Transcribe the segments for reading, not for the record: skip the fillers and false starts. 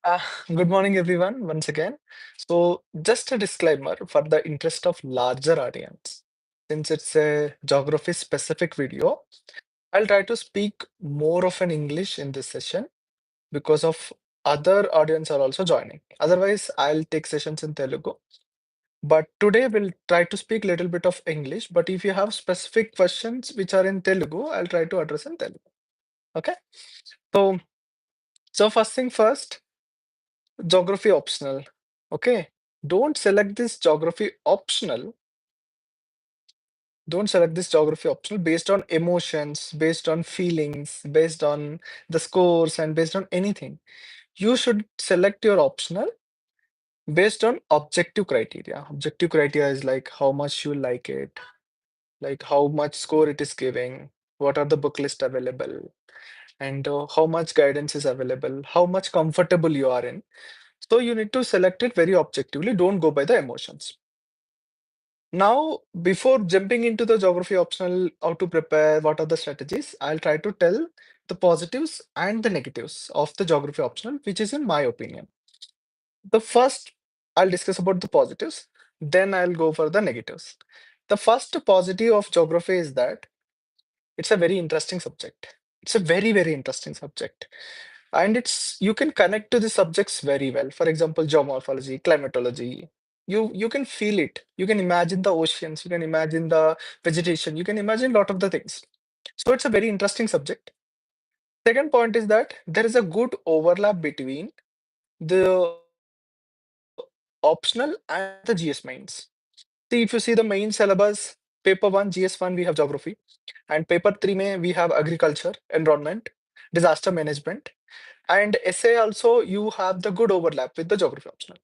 Uh, Good morning, everyone, once again. So, just a disclaimer for the interest of larger audience. Since it's a geography specific video, I'll try to speak more of an English in this session because of other audience are also joining. Otherwise, I'll take sessions in Telugu. But today we'll try to speak a little bit of English. But if you have specific questions which are in Telugu, I'll try to address in Telugu. Okay. So, so first thing first. Geography optional. Okay. Don't select this geography optional. Don't select this geography optional based on emotions, based on feelings, based on the scores, and based on anything. You should select your optional based on objective criteria. Objective criteria is like how much you like it, like how much score it is giving, what are the book list available, and how much guidance is available, how much comfortable you are in. So you need to select it very objectively. Don't go by the emotions. Now, before jumping into the geography optional, how to prepare, what are the strategies, I'll try to tell the positives and the negatives of the geography optional, which is in my opinion. The first, I'll discuss about the positives, then I'll go for the negatives. The first positive of geography is that it's a very interesting subject. It's a very, very interesting subject. And it's you can connect to the subjects very well. For example, geomorphology, climatology. You can feel it. You can imagine the oceans, you can imagine the vegetation, you can imagine a lot of the things. So it's a very interesting subject. Second point is that there is a good overlap between the optional and the GS mains. See, if you see the main syllabus, paper 1, GS1, we have geography, and paper 3 may we have agriculture, environment, disaster management, and essay also you have the good overlap with the geography optional.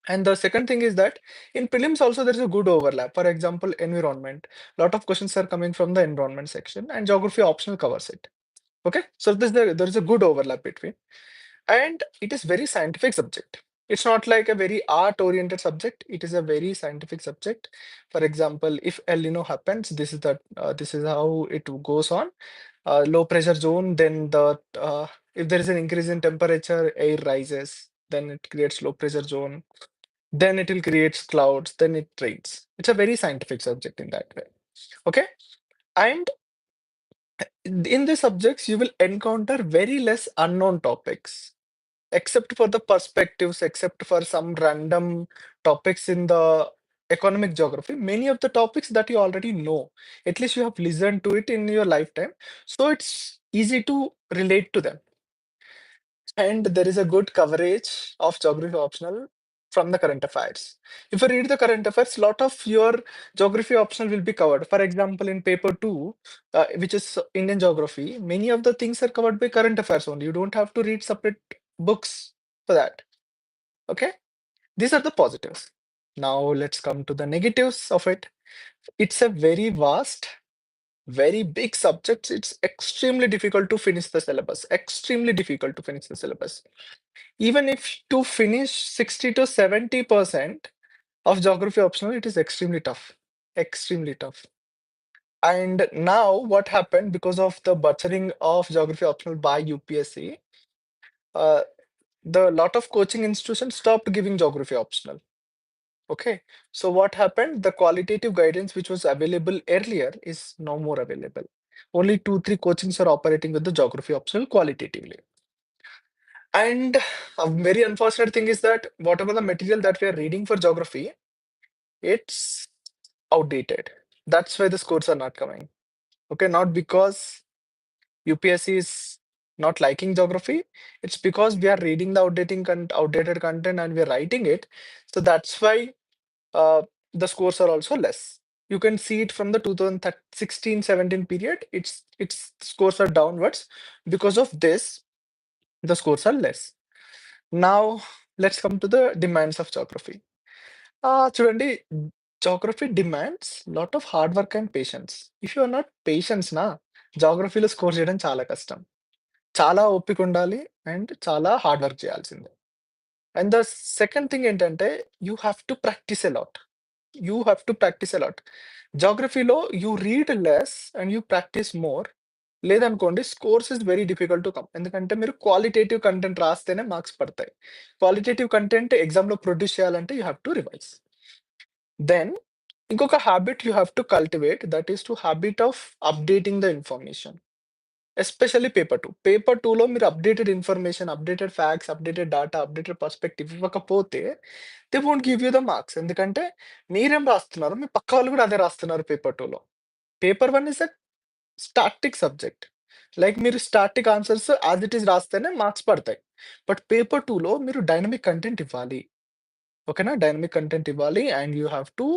And the second thing is that in prelims also there is a good overlap. For example, environment. Lot of questions are coming from the environment section, and geography optional covers it. Okay, so there is a good overlap between, and it is very scientific subject. It's not like a very art oriented subject. It is a very scientific subject. For example, if El Nino happens, this is how it goes on. Low pressure zone, then if there is an increase in temperature, air rises, then it creates low pressure zone, then it will create clouds, then it rains. It's a very scientific subject in that way. Okay. And in the subjects, you will encounter very less unknown topics, except for the perspectives, except for some random topics in the economic geography. Many of the topics that you already know, at least you have listened to it in your lifetime. So it's easy to relate to them. And there is a good coverage of geography optional from the current affairs. If you read the current affairs, lot of your geography optional will be covered. For example, in paper 2, which is Indian geography, many of the things are covered by current affairs only. You don't have to read separate books for that. Okay, these are the positives. Now let's come to the negatives of it. It's a very vast, very big subject. It's extremely difficult to finish the syllabus. Extremely difficult to finish the syllabus. Even if to finish 60 to 70% of geography optional, it is extremely tough. Extremely tough. And now what happened because of the butchering of geography optional by UPSC, uh, the lot of coaching institutions stopped giving geography optional. Okay. So what happened? The qualitative guidance which was available earlier is no more available. Only two, three coachings are operating with the geography optional qualitatively. And a very unfortunate thing is that whatever the material that we are reading for geography, it's outdated. That's why the scores are not coming. Okay, not because UPSC is not liking geography, it's because we are reading the outdated content and we are writing it. So that's why uh, the scores are also less. You can see it from the 2016-17 period. Its scores are downwards. Because of this, the scores are less. Now, let's come to the demands of geography. చూడండి, geography demands lot of hard work and patience. If you are not patience నా geographyలో score చేయడం చాలా కష్టం. చాలా ఓపిక ఉండాలి and చాలా hard work చేయాల్సిందే. అండ్ ద సెకండ్ థింగ్ ఏంటంటే you have to practise a lot. You have to practise a lot. Geographyలో you read less and you practise more. లేదనుకోండి scores is very difficult to come. ఎందుకంటే మీరు qualitative content రాస్తేనే marks పడతాయి. Qualitative content ఎగ్జామ్‌లో produce చేయాలంటే you have to revise. Then ఇంకొక habit you have to cultivate that is to habit of updating the information. Especially paper 2. Paper 2లో మీరు updated information, updated facts, updated data, updated perspective ఇవ్వకపోతే they won't give you the marks. ఎందుకంటే మీరేం రాస్తున్నారు, మీ పక్క వాళ్ళు కూడా అదే రాస్తున్నారు పేపర్ 2లో. Paper 1 is a static subject. Like మీరు static answers as it is రాస్తేనే మార్క్స్ పడతాయి. బట్ పేపర్ 2లో మీరు డైనమిక్ కంటెంట్ ఇవ్వాలి. ఓకేనా? డైనమిక్ కంటెంట్ ఇవ్వాలి and you have to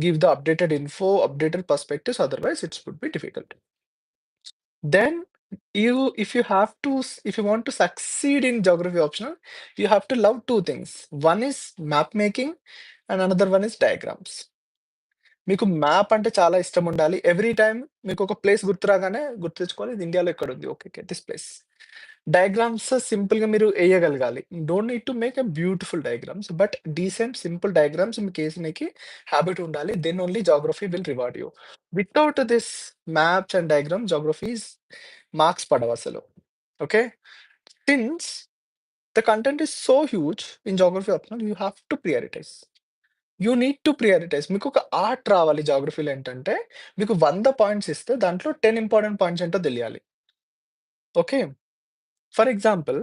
give the updated info, updated perspectives otherwise it's would be difficult. Then if you want to succeed in geography optional, you have to love two things. One is map making and another one is diagrams. మీకు map అంటే చాలా ఇష్టం ఉండాలి. Every time మీకు ఒక place గుర్తు రాగానే గుర్తు తెచ్చుకోవాలి. ఇది ఇండియాలో ఎక్కడుంది? Okay. Okay. This place. Diagrams సింపుల్‌గా మీరు ఎయగలగాలి. Don't need to make a beautiful diagrams. But decent simple diagrams మీకేసినకి హాబిట్ ఉండాలి. Then only geography will reward you. Without this maps and diagram geography's marks పడవసలు. Okay. Since the content is so huge in geography optional you have to prioritise. You need to prioritise. మీకొక art రావాలి జియోగ్రఫీలో ఏంటంటే, మీకు 100 points ఇస్తే దాంట్లో 10 important points ఏంటో తెలియాలి. ఓకే. ఫర్ ఎగ్జాంపుల్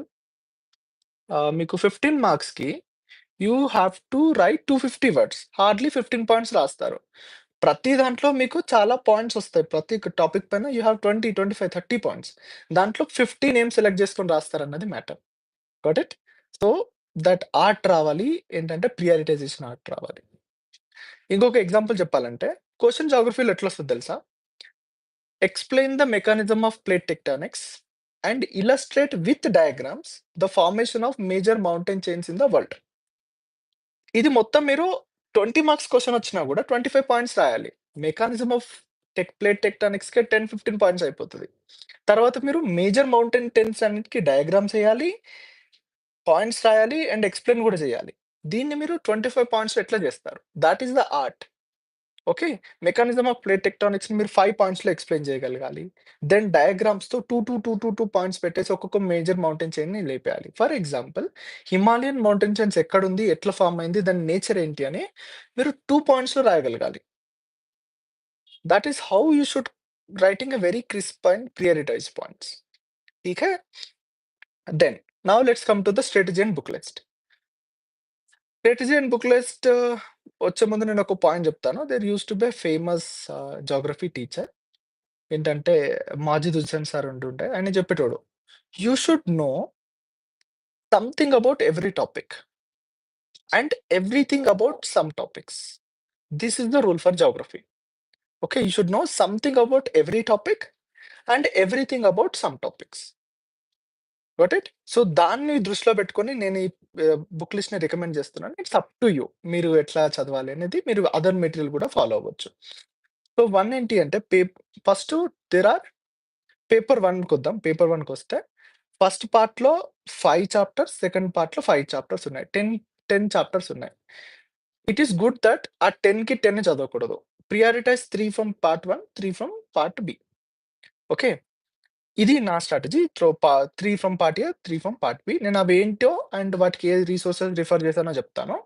మీకు 15 మార్క్స్‌కి you have to right 250 words. Hardly 15 points రాస్తారు. ప్రతి దాంట్లో మీకు చాలా పాయింట్స్ ఒస్తాయి. ప్రతి టాపిక్ పైన యూ హావ్ 20, 25, 30 పాయింట్స్. దాంట్లో 15 ఏం సెలెక్ట్ చేసుకొని రాస్తారన్నది matter. Got it? So, that art రావాలి. ఏంటంటే ప్రియారిటైజేషన్ ఆర్ట్ రావాలి. ఇంకొక ఎగ్జాంపుల్ చెప్పాలంటే, క్వెషన్ జియోగ్రఫీలో ఎట్లొస్తదో తెలుసా? Explain the mechanism of plate tectonics and illustrate with diagrams the formation of major mountain chains in the world. ఇది మొత్తం మీరు 20 మార్క్స్ క్వెషన్ వచ్చినా గూడా 25 పాయింట్స్ రాయాలి. మెకానిజం ఆఫ్ ప్లేట్ టెక్టానిక్స్‌కే 10, 15 పాయింట్స్ అయిపోతది. తర్వాత మీరు మేజర్ మౌంటైన్ చైన్స్ అన్నిటికి డయాగ్రామ్స్ ఎయాలి, పాయింట్స్ రాయాలి అండ్ ఎక్స్‌ప్లెయిన్ గూడా చేయాలి. దీన్ని మీరు 25 పాయింట్స్‌లో ఎట్లా చేస్తారు? That is the art. Okay. Mechanism of plate టెక్టానిక్స్‌ని మీరు 5 పాయింట్స్‌లో ఎక్స్‌ప్లెయిన్ చేయగలగాలి. దెన్ డయాగ్రామ్స్‌తో 2 పాయింట్స్ పెట్టేసి ఒక్కొక్క మేజర్ మౌంటైన్ చైన్‌ని లేపేయాలి. For example Himalayan mountain chains ఎక్కడుంది? ఎట్లా ఫార్మ్ అయింది? దాని నేచర్ ఏంటి? అని మీరు 2 పాయింట్స్‌లో రాయగలగాలి. That is how you should writing a very crisp and prioritised points. ठीक है? Then now let's come to the strategy and book list. Strategy and book list వచ్చే ముందు నేను ఒక పాయింట్ చెప్తాను. There used to be a famous geography teacher. ఏంటంటే Majid Hussain sir ఉంటుండే. ఆయన చెప్పేటోడు. You should know something about every topic and everything about some topics. This is the rule for geography. Okay. You should know something about every topic and everything about some topics. Got it? So, దాన్ని దృష్టిలో పెట్టుకొని నేను ఈ book లిస్ట్‌ని recommend చేస్తున్నాను. It's up to you. మీరు ఎట్లా చదవాలి అనేది మీరు అదర్ మెటీరియల్ కూడా ఫాలో అవ్వచ్చు. సో, 1 ఏంటి అంటే ఫస్టు దేర్ ఆర్ పేపర్ 1కొద్దాం. పేపర్ 1కొస్తే ఫస్ట్ పార్ట్‌లో 5 చాప్టర్స్, సెకండ్ పార్ట్‌లో 5 చాప్టర్స్ ఉన్నాయి. 10 చాప్టర్స్ ఉన్నాయి. ఇట్ ఈస్ గుడ్ దట్ ఆ 10కి 10 చదవకూడదు. Prioritise 3 from part 1, 3 from part B. Okay. ఇది నా strategy. 3 from part A, 3 from part B. నేను అవేంటో అండ్ వాటికి ఏ రిసోర్సెస్ రిఫర్ చేశానో చెప్తాను.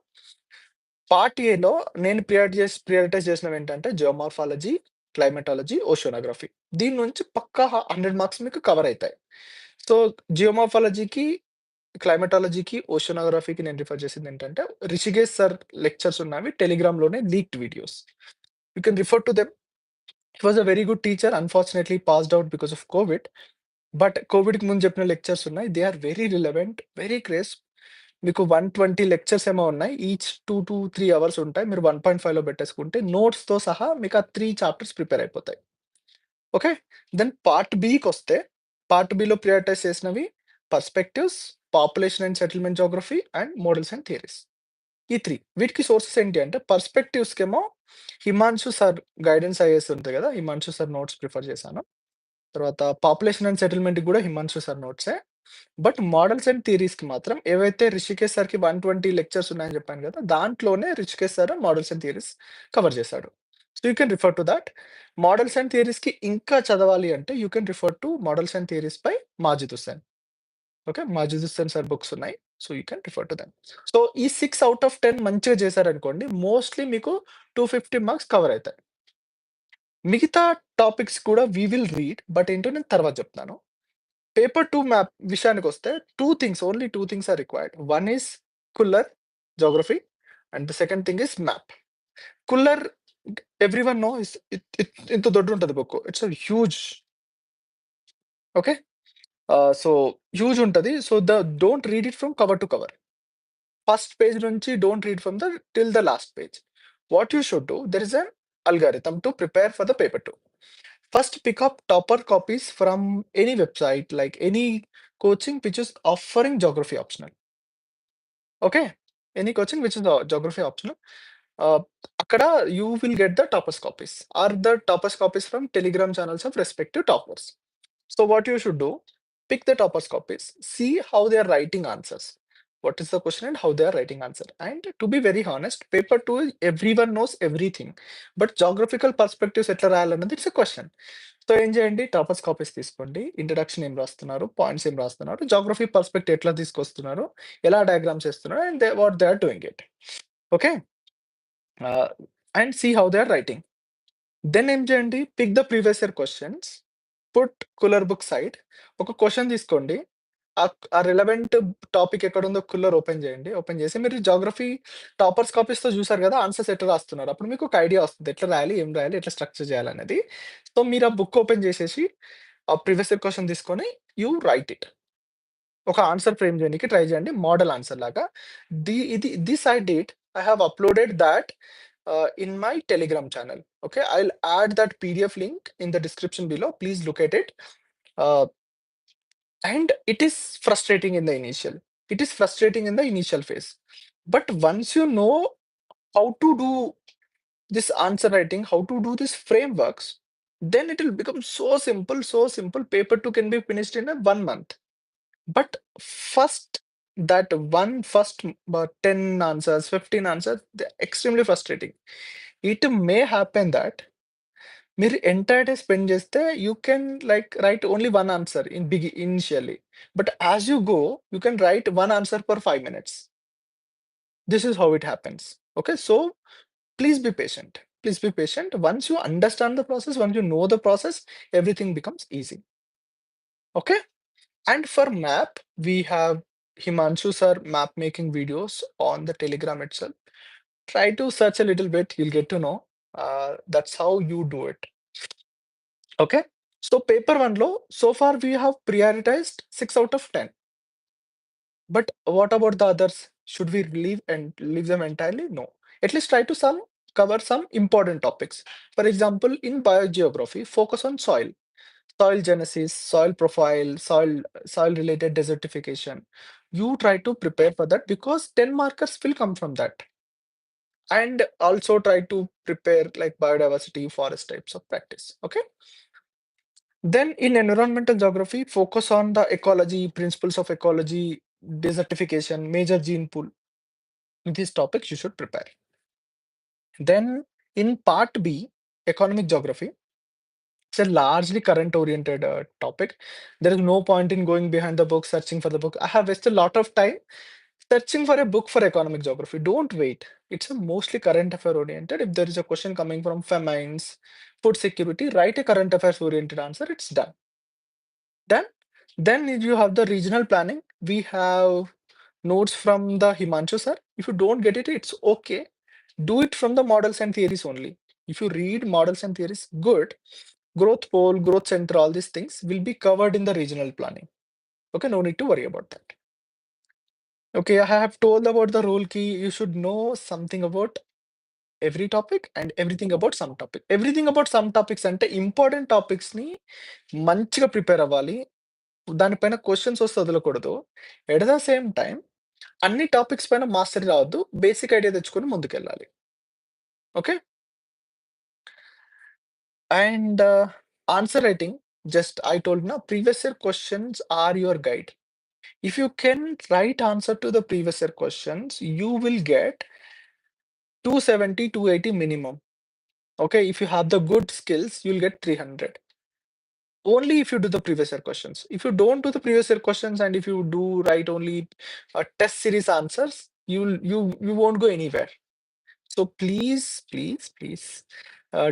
పార్ట్ ఏలో నేను ప్రియారిటైజ్ చేసినవేంటంటే జియోమార్ఫాలజీ, క్లైమాటాలజీ, ఓషియానోగ్రఫీ. దీని నుంచి పక్కా 100 మార్క్స్ మీకు కవర్ అయితాయి. సో, జియోమార్ఫాలజీకి, క్లైమాటాలజీకి, ఓషియానోగ్రఫీకి నేను రిఫర్ చేసిందేంటంటే రిషికేష్ సార్ లెక్చర్స్ ఉన్నవి టెలిగ్రామ్‌లోనే leaked videos. You can refer to them. He was a very good teacher. Unfortunately passed out because of Covid. But కోవిడ్‌కి ముందు చెప్పిన లెక్చర్స్ ఉన్నాయి. They are very relevant, very crisp. మీకు 120 లెక్చర్స్ ఏమో ఉన్నాయి. ఈచ్ 2-3 అవర్స్ ఉంటాయి. మీరు 1.5లో పెట్టేసుకుంటే నోట్స్‌తో సహా మీకు ఆ 3 చాప్టర్స్ ప్రిపేర్ అయిపోతాయి. ఓకే. దెన్ పార్ట్ బికొస్తే పార్ట్ బిలో ప్రియారిటైజ్ చేసినవి perspectives, population and settlement geography and models and theories. ఈ 3 వీటికి సోర్సెస్ ఏంటి అంటే పర్స్పెక్టివ్స్‌కేమో హిమాంశు సార్ గైడెన్స్ ఐఏఎస్ ఉంటాయి కదా! హిమాంశు సార్ నోట్స్ ప్రిఫర్ చేశాను. తర్వాత పాపులేషన్ అండ్ సెటిల్మెంట్‌కి కూడా హిమాంశు సార్ నోట్సే. బట్ మోడల్స్ అండ్ థియరీస్‌కి మాత్రం ఏవైతే రిషికేష్ సార్‌కి 120 లెక్చర్స్ ఉన్నాయని చెప్పాను కదా! దాంట్లోనే Rishikesh sir models and theories cover చేశాడు. So you can refer to that. Models and థియరీస్‌కి ఇంకా చదవాలి అంటే you can refer to models and theories by Majid Hussain. Okay. Majid Hussain sir books ఉన్నాయి. So you can refer to them. So ఈ 6 out of 10 మంచిగా చేశారనుకోండి, mostly మీకు 250 మార్క్స్ కవర్ అయితాయి. మిగతా టాపిక్స్ కూడా వి విల్ రీడ్. బట్ ఏంటో నేను తర్వాత చెప్తాను. పేపర్ 2 మ్యాప్ విషయానికొస్తే 2 things, only 2 things are required. One is Khullar geography and the second thing is map. Khullar everyone know is ఇంత దొడ్డుంటది book. It's a huge. Okay. So huge ఉంటది. So don't read it from cover to cover. First page నుంచి don't read from the till the last page. What you should do, there is an algorithm to prepare for the paper 2. First, pick up topper copies from any website, like any coaching which is offering geography optional. Okay? Any coaching which is geography optional. Uh, Akkada you will get the toppers copies or the toppers copies from Telegram channels of respective toppers. So what you should do, pick the toppers copies, see how they are writing answers. What is the question and how they are writing answer. And to be very honest, paper 2, everyone knows everything. But geographical perspectives ఎట్లా రాయాలన్నది it's a question. So ఏం చేయండి, toppers copies తీసుకోండి. Introduction ఏం రాస్తున్నారు, points ఏం రాస్తున్నారు, geography perspective ఎట్లా తీసుకొస్తున్నారు, ఎలా డయాగ్రామ్స్ చేస్తున్నారు, and what they are doing it. Okay. And see how they are writing. Then ఏం చేయండి, pick the previous year questions, put Khullar book side. ఒక క్వశ్చన్ తీసుకోండి. ఆ రిలవెంట్ టాపిక్ ఎక్కడుందో కుల్లర్ ఓపెన్ చేయండి. ఓపెన్ చేసి మీరు జాగ్రఫీ టాపర్స్ కాపీస్‌తో చూసారు కదా! ఆన్సర్స్ ఎట్లా రాస్తున్నారు. అప్పుడు మీకు ఒక ఐడియా వస్తది. ఎట్లా రాయాలి, ఏం రాయాలి, ఎట్లా స్ట్రక్చర్ చేయాలనేది. సో మీరు ఆ బుక్ ఓపెన్ చేసేసి ఆ ప్రీవియస్ ఇయర్ క్వెషన్ తీసుకొని యూ రైట్ ఇట్. ఒక ఆన్సర్ ఫ్రేమ్ చేయనీకి ట్రై చేయండి. మోడల్ ఆన్సర్ లాగా. This I did. I have uploaded thought in my Telegram channel. Okay, I'll add that PDF link in the description below. Please look at it. Uh, and it is frustrating in the initial. It is frustrating in the initial phase. But once you know how to do this answer writing, how to do these frameworks, then it will become so simple, so simple. Paper 2 can be finished in a 1 month. But first, that one first 10 answers, 15 answers, they're extremely frustrating. It may happen that మీరు entire day spend చేస్తే you can like right only one answer initially. But as you go, you can write one answer per 5 minutes. This is how it happens. Okay. So please be patient. Please be patient. Once you understand the process, once you know the process, everything becomes easy. Okay. And for map, we have Himanshu sir map making videos on the Telegram itself. Try to search a little bit, you'll get to know. That's how you do it. Okay. So paper 1 low, so far we have prioritized 6 out of 10. But what about the others? Should we leave them entirely? No. At least try to cover some important topics. For example, in biogeography, focus on soil genesis, soil profile, soil related desertification. You try to prepare for that because 10 markers will come from that. And also try to prepare like biodiversity, forest types of practice. Okay. Then in environmental geography, focus on the ecology, principles of ecology, desertification, major gene pool. These topics you should prepare. Then in part B, economic geography, it's a largely current oriented topic. There is no point in going behind the book, searching for the book. I have wasted a lot of time searching for a book for economic geography. Don't wait. It's a mostly current affair oriented. If there is a question coming from famines, food security, write a current affairs oriented answer. It's done. Then, then you have the regional planning. We have notes from the Himanshu sir. If you don't get it, it's okay. Do it from the models and theories only. If you read models and theories, good. Growth pole, growth center, all these things will be covered in the regional planning. Okay, no need to worry about that. Okay, I have told about the role key. You should know something about every topic and everything about some topic. Everything about some topics అంటే important topics ని మంచిగా prepare అవ్వాలి. దానిపైన questions వస్తే వదలకూడదు. At the same time అన్ని topics పైన mastery రావద్దు. బేసిక్ ఐడియా తెచ్చుకొని ముందుకెళ్ళాలి. Okay. And answer writing, just I told నా previous year questions are your guide. If you can write answer to the previous year questions, you will get 270, 280 minimum. Okay, if you have the good skills, you'll get 300. Only if you do the previous year questions. If you don't do the previous year questions and if you do write only test series answers, you won't go anywhere. So please,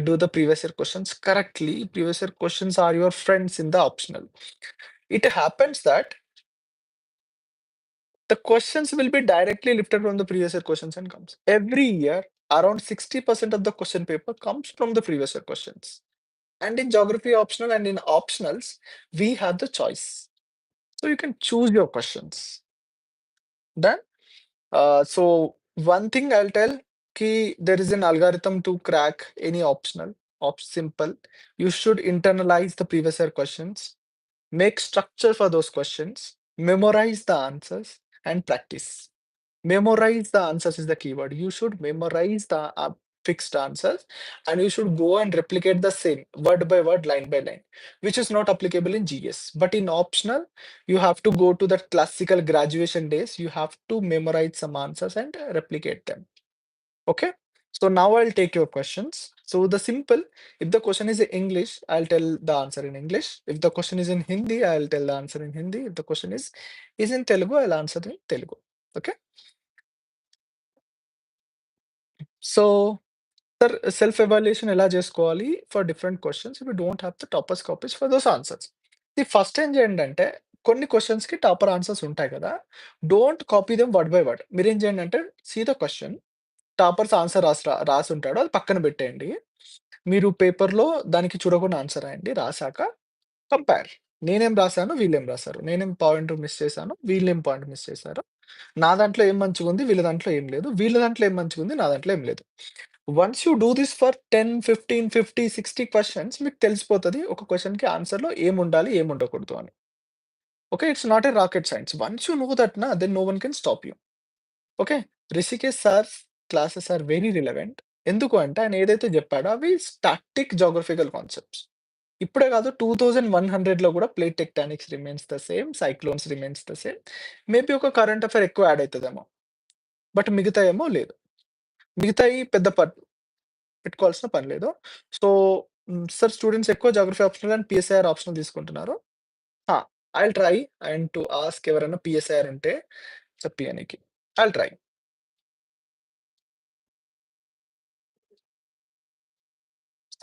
do the previous year questions correctly. Previous year questions are your friends in the optional. It happens that the questions will be directly lifted from the previous year questions and comes. Every year, around 60% of the question paper comes from the previous year questions. And in geography optional and in optionals, we have the choice. So you can choose your questions. Done? So one thing I'll tell ki there is an algorithm to crack any optional. Simple. You should internalize the previous year questions, make structure for those questions, memorize the answers, and practice. Memorize the answers is the keyword. You should memorize the fixed answers and you should go and replicate the same word by word, line by line, which is not applicable in GS. But in optional, you have to go to the classical graduation days. You have to memorize some answers and replicate them. Okay. So now I'll take your questions. So the simple, if the question is in English, I'll tell the answer in English. If the question is in Hindi, I'll tell the answer in Hindi. If the question is in Telugu, I'll answer in Telugu. Okay. So sir self evaluation ఎలా చేసుకోవాలి for different questions if you don't have the toppers copies for those answers. ఈ first ఏం చేయండి అంటే కొన్ని క్వశ్చన్స్‌కి topper answers ఉంటాయి కదా! Don't copy them word by word. మీరేం చేయండి అంటే see the question toppers answer రాసుంటాడు అది పక్కన పెట్టేయండి. మీరు పేపర్‌లో దానికి చూడకుండా ఆన్సర్ రాయండి. రాసాక కంపేర్. నేనేం రాసాను, వీళ్ళేం రాసారు. నేనేం పాయింట్ మిస్ చేశాను, వీళ్ళేం పాయింట్ మిస్ చేశారు. నా దాంట్లో ఏం మంచిగుంది, వీళ్ళ దాంట్లో ఏం లేదు. వీళ్ళ దాంట్లో ఏం మంచిగుంది, నా దాంట్లో ఏం లేదు. Once you do this for 10, 15, 50, 60 questions మీకు తెలిసిపోతది. ఒక క్వెషన్‌కి ఆన్సర్‌లో ఏముండాలి, ఏముండకూడదు అని. Okay. It's not a rocket science. Once you know that then no one can stop you. Okay. Rishikesh sir's classes are very relevant. ఎందుకు అంటే ఆయన ఏదైతే చెప్పాడో అవి స్టాటిక్ జియోగ్రాఫికల్ కాన్సెప్ట్స్. ఇప్పుడే కాదు 2100లో కూడా plate tectonics remains the same, cyclones remains the same. Maybe ఒక కరెంట్ అఫైర్ ఎక్కువ యాడ్ అయితదేమో. బట్ మిగతాయేమో లేదు. మిగతాయి పెద్ద పెట్టుకోవాల్సిన పని లేదు. సో, సార్ స్టూడెంట్స్ ఎక్కువ geography optional and PSIR optional తీసుకుంటున్నారు. ఆ! I will try and to ask ఎవరైనా పీఎస్ఐఆర్ ఉంటే చెప్పియనికి. I will try.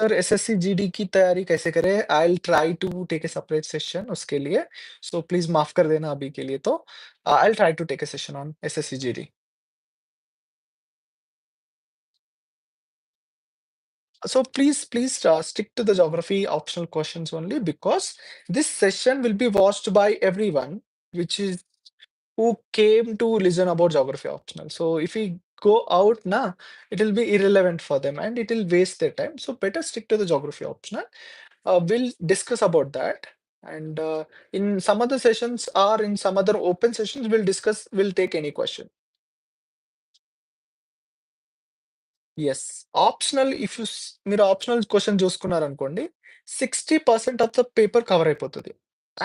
Sir SSC GD की तैयारी कैसे करें? I will try to take a separate session उसके लिए, सो प्लीज़ माफ़ कर देना अभी के लिए तो। I will try to take a session on SSC GD. So please, stick to the geography optional questions only because this session will be watched by everyone, which is who came to listen about geography optional. So if we go out now, it will be irrelevant for them and it will waste their time. So better stick to the geography optional. We'll discuss about that. And in some other sessions or in some other open sessions, we'll take any question. Yes. Optional if you మీరు optional question చూసుకున్నారనుకోండి, 60% of the paper cover అయిపోతది.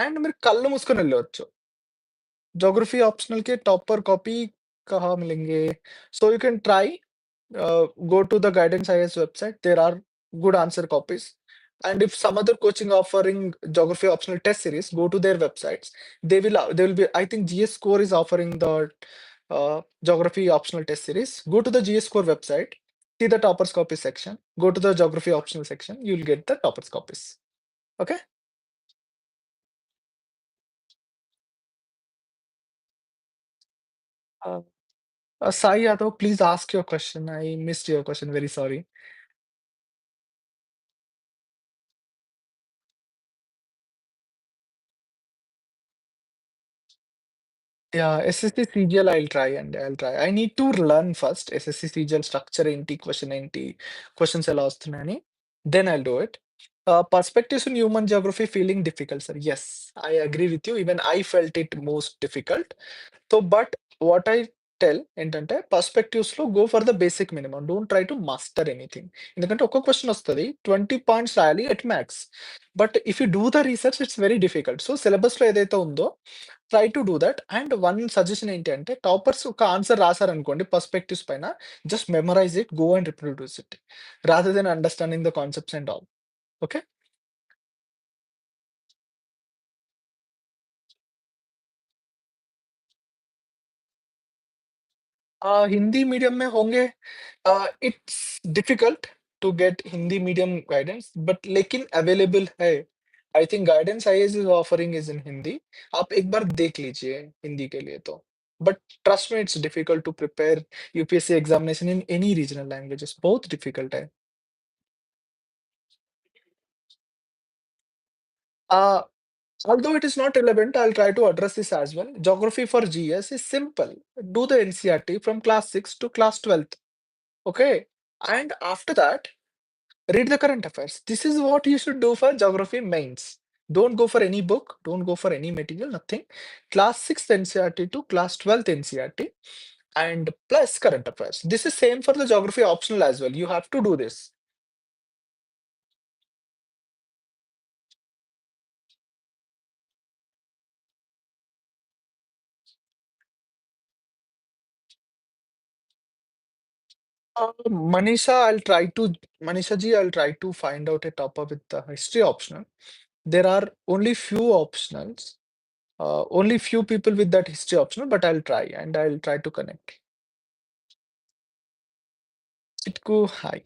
And మీరు కళ్ళు మూసుకొని ఎళ్ళొచ్చు. Geography optional के topper copy कहाँ मिलेंगे? So you can try go to the Guidance IAS website. There are good answer copies. And if some other coaching offering geography optional test series, go to their websites. They will be. I think GS Score is offering the geography optional test series. Go to the GS Score website. See the toppers copy section. Go to the geography optional section. You'll get the toppers copies. Okay. Uh, Sai Yadav, please ask your question. I missed your question. Very sorry. Yeah, SSC CGL I'll try. I need to learn first SSC CGL structure ఏంటి, question ఏంటి, questions ఎలా వస్తున్నాయని. Then I'll do it. Perspectives in human geography feeling difficult, sir. Yes, I agree with you. Even I felt it most difficult. So, but what I tell ఏంటంటే పర్స్పెక్టివ్స్‌లో go for the basic minimum. Don't try to master anything. ఎందుకంటే ఒక్క question వస్తది. 20 points రాయాలి at max. But if you do the research it's very difficult. So సిలబస్‌లో ఏదైతే ఉందో try to do that. And one suggestion ఏంటి అంటే toppers ఒక ఆన్సర్ రాసారనుకోండి పర్స్పెక్టివ్స్ పైన just memorise it, go and reproduce it. Rather than understanding the concepts and all. Okay. Hindi medium में होंगे। It's difficult to get Hindi medium guidance but लेकिन available है। I think guidance IAS is offering is in Hindi. आप एक बार देख लीजिए हिंदी के लिए तो। But trust me it's difficult to prepare UPSC examination in any regional languages, बहुत डिफिकल्ट है। Uh, Although it is not relevant, I'll try to address this as well. Geography for GS is simple. Do the NCRT from class 6 to class 12th. Okay. And after that, read the current affairs. This is what you should do for geography mains. Don't go for any book, don't go for any material, nothing. Class 6th NCRT to class 12th NCRT and plus current affairs. This is same for the geography optional as well. You have to do this. Manisha ji, I'll try to find out a topper with the history optional. There are only few optionals, only few people with that history optional, but I'll try and I'll try to connect. Itku, hi.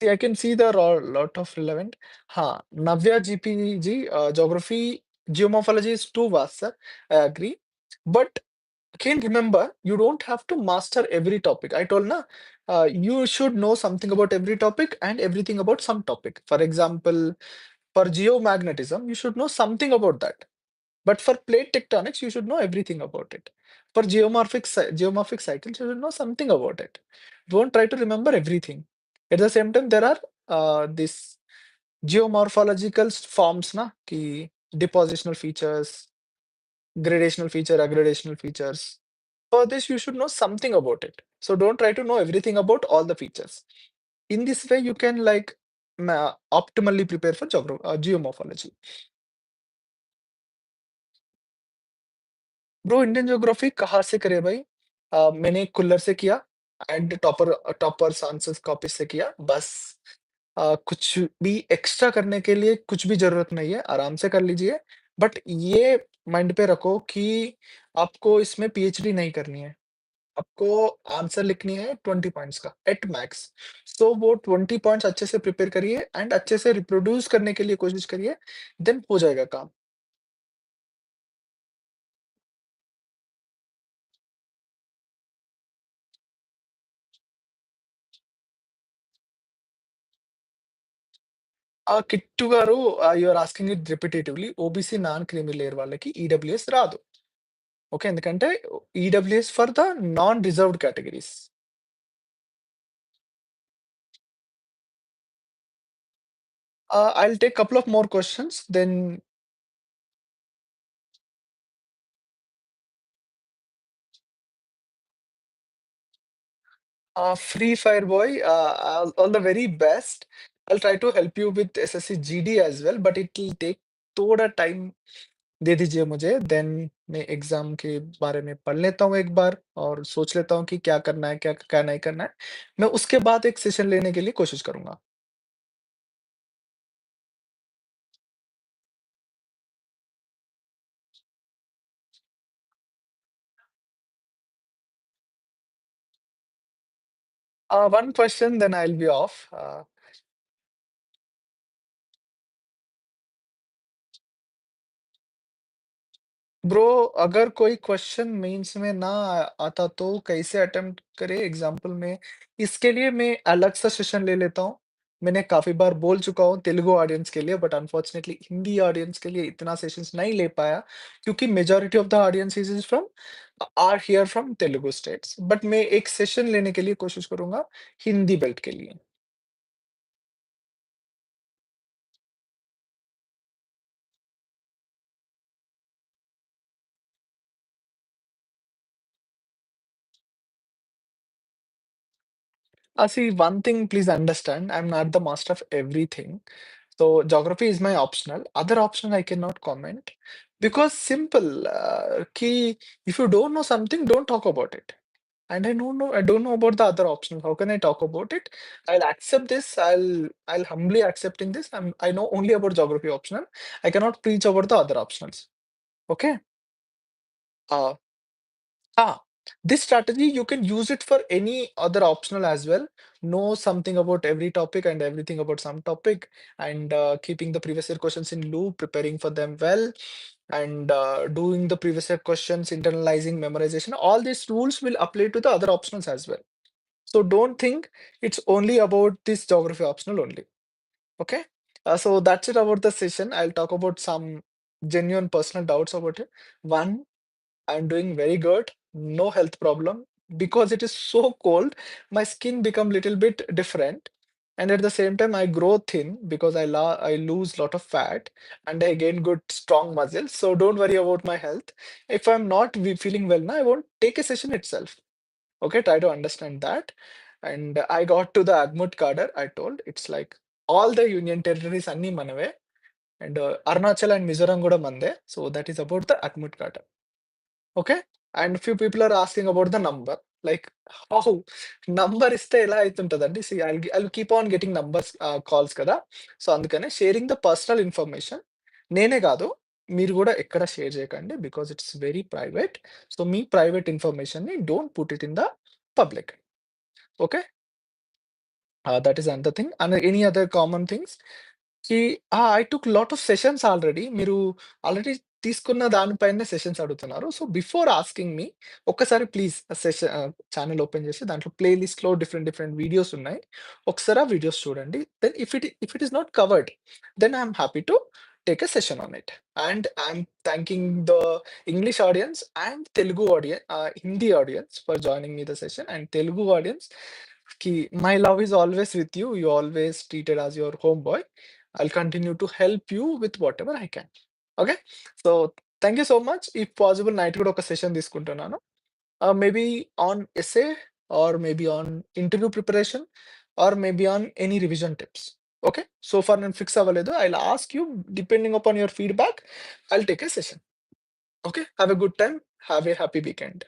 See, I can see there are a lot of relevant. हाँ, Navya GP ji, geography, geomorphology is too vast, sir. I agree. But again, remember, you don't have to master every topic. I told na, you should know something about every topic and everything about some topic. For example, for geomagnetism, you should know something about that. But for plate tectonics, you should know everything about it. For geomorphic cycles, you should know something about it. Don't try to remember everything. At the same time, there are this geomorphological forms, na, ki depositional features, gradational feature, aggradational features. For this, you should know something about it. So don't try to know everything about all the features. In this way, you can like optimally prepare for geomorphology. Bro Indian geography कहाँ से करे भाई? मैंने cooler से किया and toppers answers copy से किया बस। कुछ भी एक्स्ट्रा करने के लिए कुछ भी जरूरत नहीं है, आराम से कर लीजिए। बट ये माइंड पे रखो कि आपको इसमें पीएचडी नहीं करनी है। आपको आंसर लिखनी है 20 पॉइंट्स का एट मैक्स। सो वो 20 पॉइंट्स अच्छे से प्रिपेयर करिए एंड अच्छे से रिप्रोड्यूस करने के लिए कोशिश करिए, देन हो जाएगा काम। కిట్టు గారు, you are asking it repetitively. OBC non creamy layer వాళ్ళకి ఈడబ్ల్యూఎస్ రాదు. ఓకే. ఎందుకంటే EWS for the non reserved categories. I'll take couple of more questions then Free Fire Boy, all the very best. I'll try to help you with SSC GD as well, but it will take थोड़ा time दे दीजिए मुझे, then मैं exam के बारे में पढ़ लेता हूँ एक बार और सोच लेता हूँ कि क्या करना है, क्या क्या नहीं करना है। मैं उसके बाद एक सेशन लेने के लिए कोशिश करूँगा। One question, then I'll be off. Bro, अगर कोई क्वेश्चन मेंस में ना आता तो कैसे अटेम्प्ट करे एग्जाम्पल में? इसके लिए मैं अलग सा सेशन ले लेता हूँ। मैंने काफी बार बोल चुका हूँ तेलुगु ऑडियंस के लिए, बट अनफॉर्चुनेटली हिंदी ऑडियंस के लिए इतना सेशंस नहीं ले पाया क्योंकि majority of the audience is from are here from Telugu states. But मैं एक सेशन लेने के लिए कोशिश करूंगा हिंदी बेल्ट के लिए। See, one thing, please understand, I'm not the master of everything. So geography is my optional. Other optional I cannot comment because simple. Ki if you don't know something, don't talk about it. And I don't know about the other option. How can I talk about it? I'll accept this. I'll humbly accepting this. I know only about geography optional. I cannot preach about the other optionals. Okay. Uh, Ah, this strategy you can use it for any other optional as well. Know something about every topic and everything about some topic, and keeping the previous year questions in loop, preparing for them well, and doing the previous year questions, internalizing, memorization. All these rules will apply to the other optionals as well. So don't think it's only about this geography optional only. Okay. So that's it about the session. I'll talk about some genuine personal doubts about it. One, I'm doing very good. No health problem. Because it is so cold, my skin become little bit different. And at the same time, I grow thin because I lose lot of fat and I gain good strong muscles. So don't worry about my health. If I'm not feeling well now, I won't take a session itself. Okay, try to understand that. And I got to the Agmut Kader, I told it's like all the union territories anni manave and Arunachal and Mizoram kuda mande. So that is about the Agmut Kader. Okay. And few people are asking about the number. Like, how number ఇస్తే ఎలా అయితుంటదండి? See, I'll keep on getting numbers calls కదా! So, అందుకనే sharing the personal information నేనే కాదు, మీరు గూడా ఎక్కడ షేర్ చేయకండి. Because it's very private. So, మీ ప్రైవేట్ ఇన్ఫర్మేషన్‌ని don't put it in the public. Okay. That is another thing. And any other common things? I took lot of sessions already. మీరు already తీసుకున్న దానిపైనే సెషన్స్ అడుగుతున్నారు. So, before asking me ఒక్కసారి please channel open చేసి దాంట్లో play లిస్ట్‌లో different different videos ఉన్నాయి. ఒకసారి ఆ వీడియోస్ చూడండి. Then if it is not covered, then I am happy to take a session on it. And I am thanking the English audience and Telugu Hindi audience for joining me the session. And Telugu audience my love is always with you. You always treated as your homeboy. I'll continue to help you with whatever I can. Okay. So thank you so much. If possible, night కూడా ఒక session తీసుకుంటున్నాను. Maybe on essay or maybe on interview preparation or maybe on any revision tips. Okay. So far నేను fix అవ్వలేదు. I'll ask you depending upon your feedback. I'll take a session. Okay. Have a good time. Have a happy weekend.